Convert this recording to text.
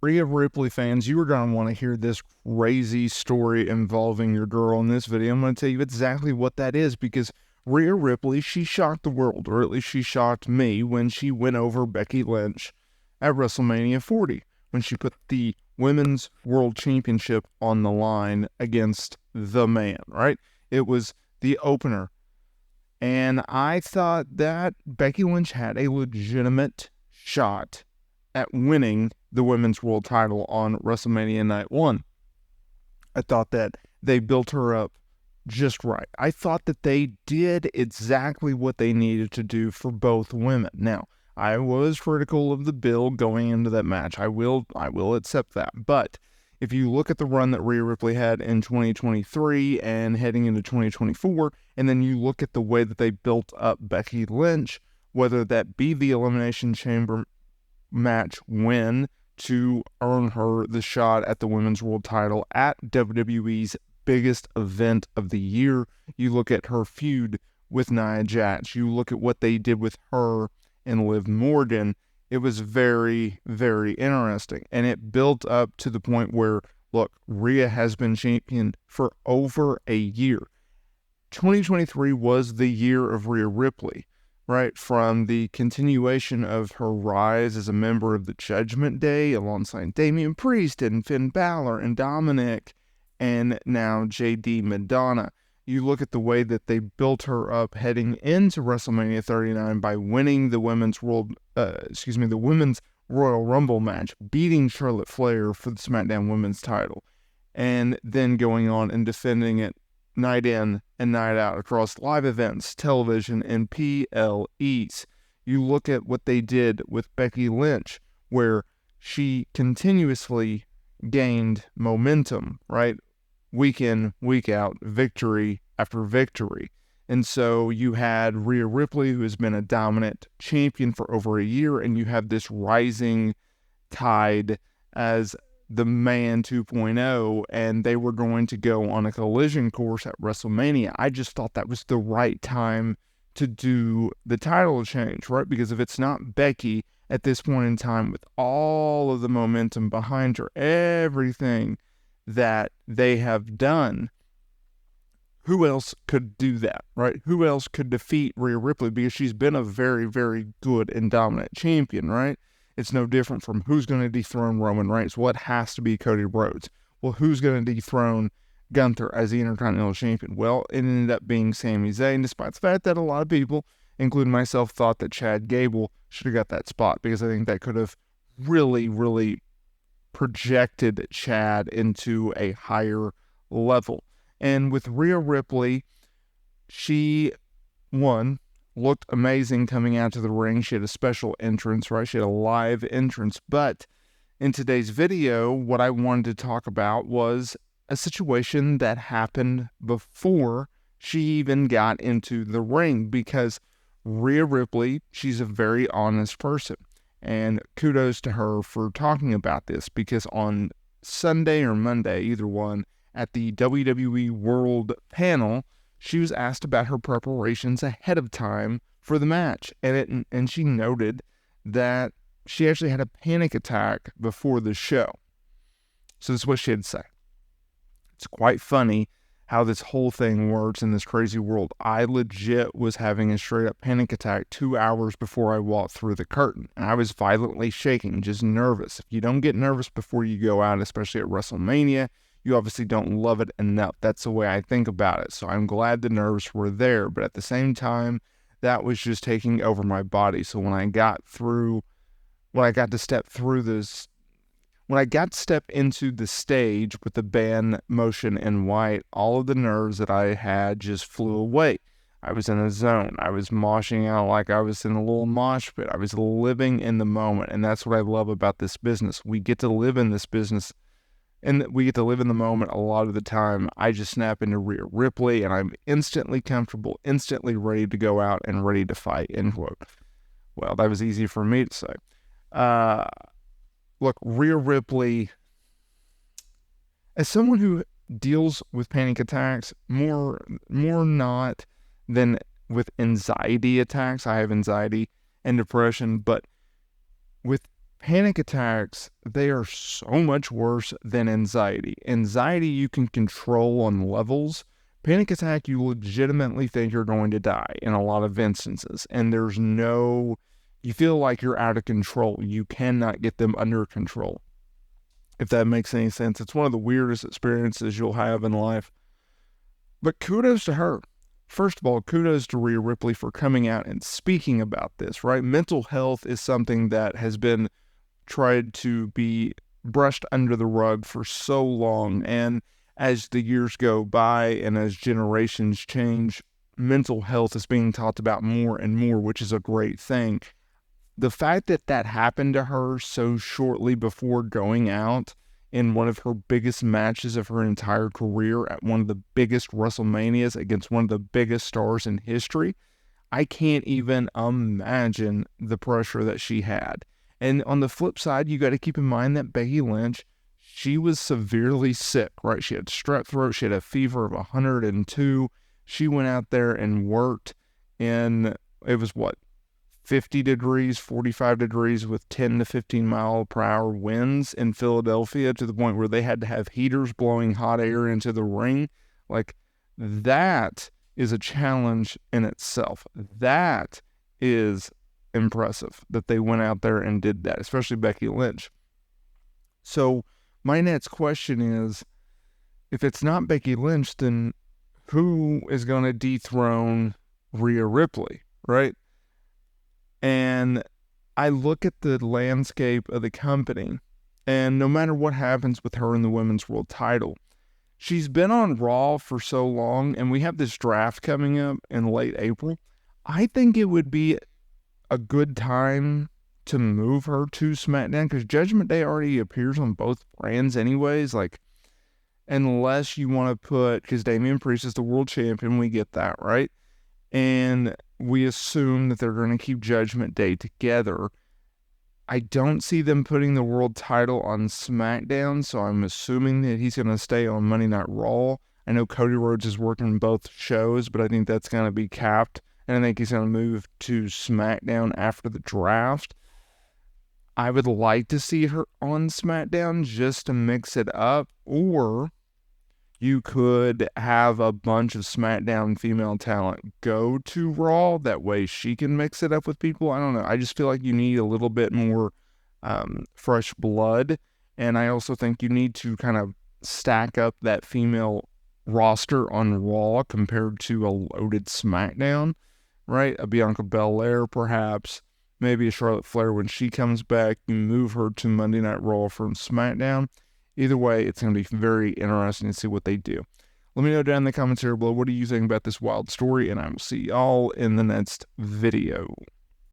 Rhea Ripley fans, you are going to want to hear this crazy story involving your girl in this video. I'm going to tell you exactly what that is because Rhea Ripley, she shocked the world, or at least she shocked me when she went over Becky Lynch at WrestleMania 40, when she put the Women's World Championship on the line against the man, right? It was the opener. And I thought that Becky Lynch had a legitimate shot at winning the women's world title on WrestleMania Night 1. I thought that they built her up just right. I thought that they did exactly what they needed to do for both women. Now, I was critical of the build going into that match. I will accept that. But if you look at the run that Rhea Ripley had in 2023 and heading into 2024, and then you look at the way that they built up Becky Lynch, whether that be the Elimination Chamber match win to earn her the shot at the women's world title at WWE's biggest event of the year. You look at her feud with Nia Jax. You look at what they did with her and Liv Morgan. It was very, very interesting. And it built up to the point where, look, Rhea has been champion for over a year. 2023 was the year of Rhea Ripley, right? From the continuation of her rise as a member of the Judgment Day alongside Damian Priest and Finn Balor and Dominic and now JD Madonna. You look at the way that they built her up heading into WrestleMania 39 by winning the women's Royal Rumble match, beating Charlotte Flair for the SmackDown Women's title, and then going on and defending it night in and night out across live events, television, and PLEs. You look at what they did with Becky Lynch, where she continuously gained momentum, right? Week in, week out, victory after victory. And so you had Rhea Ripley, who has been a dominant champion for over a year, and you have this rising tide as the man 2.0, and they were going to go on a collision course at WrestleMania. I just thought that was the right time to do the title change, right? Because if it's not Becky at this point in time, with all of the momentum behind her, everything that they have done, who else could do that, right? Who else could defeat Rhea Ripley? Because she's been a very, very good and dominant champion, right? It's no different from who's going to dethrone Roman Reigns. Well, it has to be Cody Rhodes. Well, who's going to dethrone Gunther as the Intercontinental Champion? Well, it ended up being Sami Zayn, despite the fact that a lot of people, including myself, thought that Chad Gable should have got that spot, because I think that could have really, really projected Chad into a higher level. And with Rhea Ripley, she looked amazing coming out to the ring. She had a special entrance, right? She had a live entrance. But in today's video, what I wanted to talk about was a situation that happened before she even got into the ring, because Rhea Ripley, she's a very honest person. And kudos to her for talking about this, because on Sunday or Monday, either one, at the WWE World panel, she was asked about her preparations ahead of time for the match. And she noted that she actually had a panic attack before the show. So this is what she had to say. It's quite funny how this whole thing works in this crazy world. I legit was having a straight up panic attack 2 hours before I walked through the curtain. And I was violently shaking, just nervous. If you don't get nervous before you go out, especially at WrestleMania, you obviously don't love it enough. That's the way I think about it. So I'm glad the nerves were there. But at the same time, that was just taking over my body. So when I got to step into the stage with the band Motion in White, all of the nerves that I had just flew away. I was in a zone. I was moshing out like I was in a little mosh pit. I was living in the moment, and that's what I love about this business. We get to live in this business, and we get to live in the moment a lot of the time. I just snap into Rhea Ripley, and I'm instantly comfortable, instantly ready to go out and ready to fight, end quote. Well, that was easy for me to say. Look, Rhea Ripley, as someone who deals with panic attacks, more not than with anxiety attacks. I have anxiety and depression, but with Panic attacks, they are so much worse than anxiety. Anxiety you can control on levels. Panic attack, you legitimately think you're going to die in a lot of instances. And you feel like you're out of control. You cannot get them under control. If that makes any sense. It's one of the weirdest experiences you'll have in life. But kudos to her. First of all, kudos to Rhea Ripley for coming out and speaking about this, right? Mental health is something that has been tried to be brushed under the rug for so long. And as the years go by and as generations change, mental health is being talked about more and more, which is a great thing. The fact that that happened to her so shortly before going out in one of her biggest matches of her entire career at one of the biggest WrestleManias against one of the biggest stars in history, I can't even imagine the pressure that she had. And on the flip side, you got to keep in mind that Becky Lynch, she was severely sick, right? She had strep throat. She had a fever of 102. She went out there and worked in, it was what, 50 degrees, 45 degrees with 10 to 15 mile per hour winds in Philadelphia to the point where they had to have heaters blowing hot air into the ring. Like, that is a challenge in itself. That is impressive that they went out there and did that, especially Becky Lynch. So my next question is, if it's not Becky Lynch, then who is going to dethrone Rhea Ripley, right? And I look at the landscape of the company, and no matter what happens with her in the women's world title, she's been on Raw for so long, and we have this draft coming up in late April. I think it would be a good time to move her to SmackDown because Judgment Day already appears on both brands anyways. Like, unless you want to put, because Damian Priest is the world champion, we get that, right? And we assume that they're going to keep Judgment Day together. I don't see them putting the world title on SmackDown, so I'm assuming that he's going to stay on Monday Night Raw. I know Cody Rhodes is working both shows, but I think that's going to be capped. And I think he's going to move to SmackDown after the draft. I would like to see her on SmackDown just to mix it up. Or you could have a bunch of SmackDown female talent go to Raw. That way she can mix it up with people. I don't know. I just feel like you need a little bit more fresh blood. And I also think you need to kind of stack up that female roster on Raw compared to a loaded SmackDown. Right? A Bianca Belair, perhaps. Maybe a Charlotte Flair when she comes back. You move her to Monday Night Raw from SmackDown. Either way, it's going to be very interesting to see what they do. Let me know down in the comments here below, what do you think about this wild story? And I will see y'all in the next video.